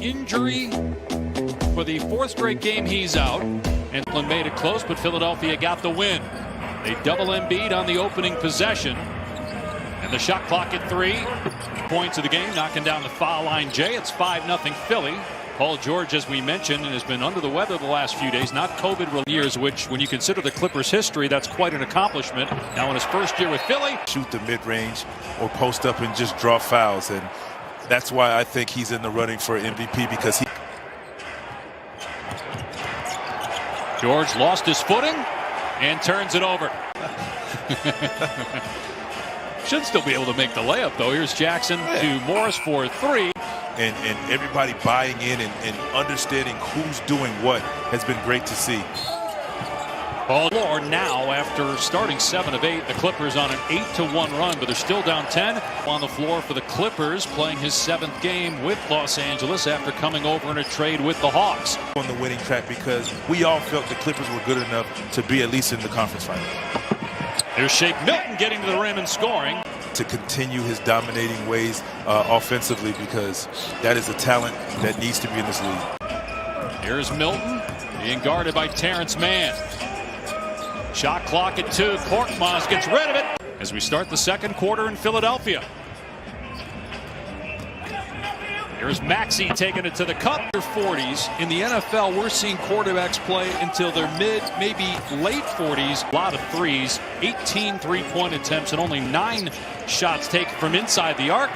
injury. For the fourth straight game, he's out. And made it close, but Philadelphia got the win. They double Embiid on the opening possession. And the shot clock at 3 points of the game, knocking down the foul line. Jay, it's 5-0 Philly. Paul George, as we mentioned, has been under the weather the last few days, not COVID years, which when you consider the Clippers' history, that's quite an accomplishment. Now in his first year with Philly. Shoot the mid-range or post up and just draw fouls. And that's why I think he's in the running for MVP, because he... George lost his footing and turns it over. Should still be able to make the layup, though. Here's Jackson to Morris for 3. And everybody buying in and understanding who's doing what has been great to see. Paul George now, after starting 7 of 8, the Clippers on an 8-1 run, but they're still down 10. On the floor for the Clippers, playing his 7th game with Los Angeles after coming over in a trade with the Hawks. On the winning track, because we all felt the Clippers were good enough to be at least in the conference final. There's Shake Milton getting to the rim and scoring. To continue his dominating ways offensively, because that is a talent that needs to be in this league. Here's Milton being guarded by Terrence Mann. Shot clock at 2. Korkmaz gets rid of it as we start the second quarter in Philadelphia. Here's Maxey taking it to the cup. 40s. In the NFL, we're seeing quarterbacks play until their mid, maybe late 40s. A lot of threes, 18 three-point attempts, and only 9 shots taken from inside the arc.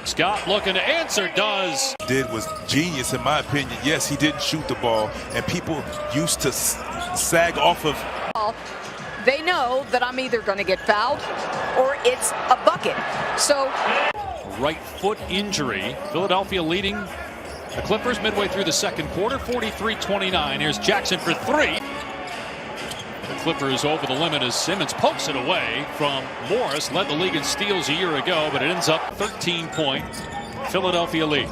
Scott looking to answer, does. Did was genius in my opinion. Yes, he didn't shoot the ball, and people used to sag off of. They know that I'm either going to get fouled or it's a bucket. So, right foot injury. Philadelphia leading the Clippers midway through the second quarter, 43-29. Here's Jackson for 3. The Clippers over the limit as Simmons pokes it away from Morris. Led the league in steals a year ago, but it ends up 13-point Philadelphia lead.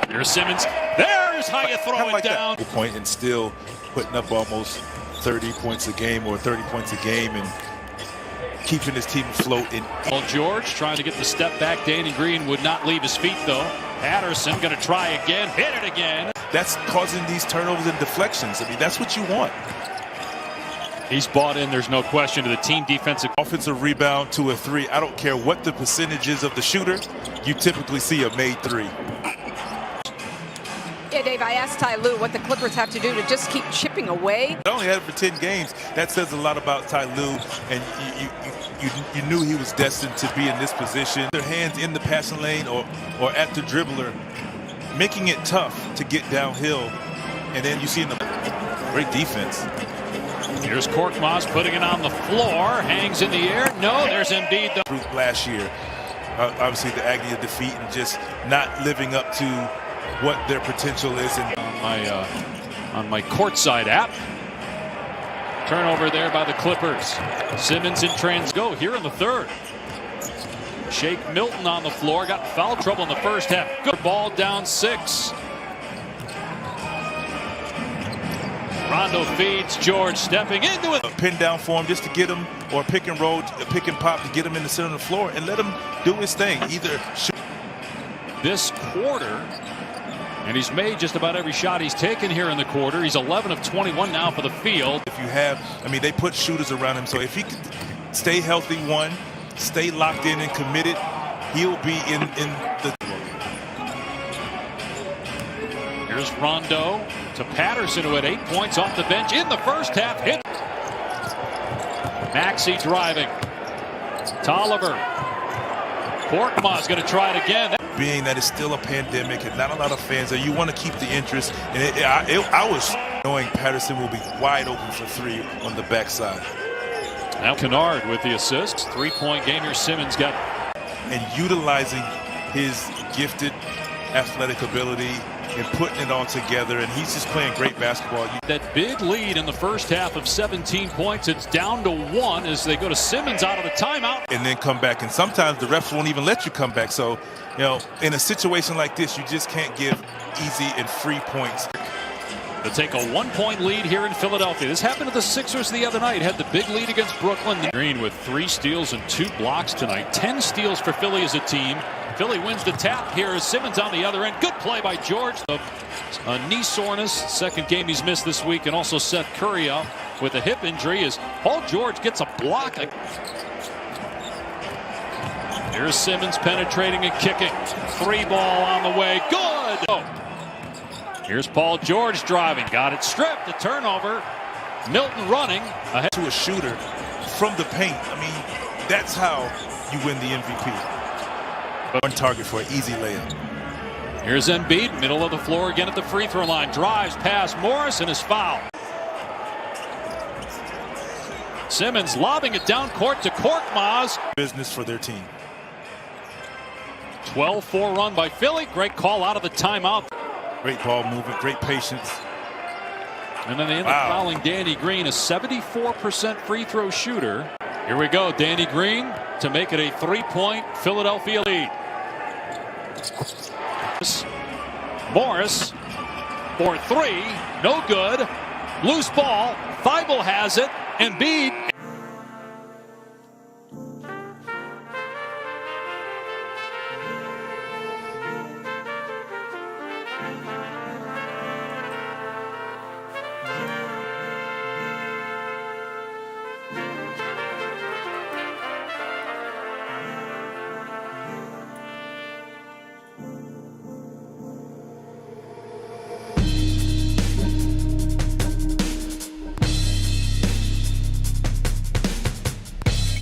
Here's Simmons. There's how you throw it down. Point and still putting up almost 30 points a game or 30 points a game and keeping his team afloat. Paul George trying to get the step back. Danny Green would not leave his feet, though. Patterson going to try again, hit it again. That's causing these turnovers and deflections. I mean, that's what you want. He's bought in, there's no question, to the team defensive. Offensive rebound to a 3. I don't care what the percentage is of the shooter. You typically see a made 3. yeah, Dave, I asked Ty Lue what the Clippers have to do to just keep chipping away. I only had it for 10 games. That says a lot about Ty Lue, and you knew he was destined to be in this position. Their hands in the passing lane or at the dribbler, making it tough to get downhill, and then you see in the great defense. Here's Korkmaz putting it on the floor, hangs in the air. No, there's Embiid. Last year, obviously the agony of defeat and just not living up to what their potential is. And on my courtside app, turnover there by the Clippers. Simmons in go here in the third. Shake Milton on the floor, got foul trouble in the first half. Good ball, down 6. Rondo feeds George, stepping into it. A pin down for him just to get him, or pick and roll, pick and pop to get him in the center of the floor and let him do his thing. Either this quarter, and he's made just about every shot he's taken here in the quarter. He's 11 of 21 now for the field. If you have, I mean, they put shooters around him, so if he could stay healthy, stay locked in and committed, he'll be in the. Here's Rondo to Patterson, who had 8 points off the bench in the first half. Hit. Maxey driving. Tolliver. Korkmaz going to try it again. Being that it's still a pandemic and not a lot of fans there, you want to keep the interest. And I was knowing Patterson will be wide open for 3 on the backside. Now Kennard with the assist. 3-point game here. Simmons got. And utilizing his gifted athletic ability and putting it all together, and he's just playing great basketball. That big lead in the first half of 17 points, it's down to 1 as they go to Simmons out of the timeout. And then come back, and sometimes the refs won't even let you come back. So, you know, in a situation like this, you just can't give easy and free points. to take a 1-point lead here in Philadelphia. This happened to the Sixers the other night. Had the big lead against Brooklyn. Green with 3 steals and 2 blocks tonight. 10 steals for Philly as a team. Philly wins the tap. Here is Simmons on the other end. Good play by George. A knee soreness. Second game he's missed this week. And also Seth Curry out with a hip injury as Paul George gets a block. Here's Simmons penetrating and kicking. 3 ball on the way. Good. Oh. Here's Paul George driving. Got it stripped. A turnover. Milton running ahead to a shooter from the paint. I mean, that's how you win the MVP. On target for an easy layup. Here's Embiid, middle of the floor again at the free throw line. Drives past Morris and is fouled. Simmons lobbing it down court to Korkmaz. Business for their team. 12-4 run by Philly. Great call out of the timeout. Great ball movement, great patience. And then they end up fouling Danny Green, a 74% free throw shooter. Here we go, Danny Green to make it a 3-point Philadelphia lead. Morris for 3, no good. Loose ball, Feigl has it, Embiid.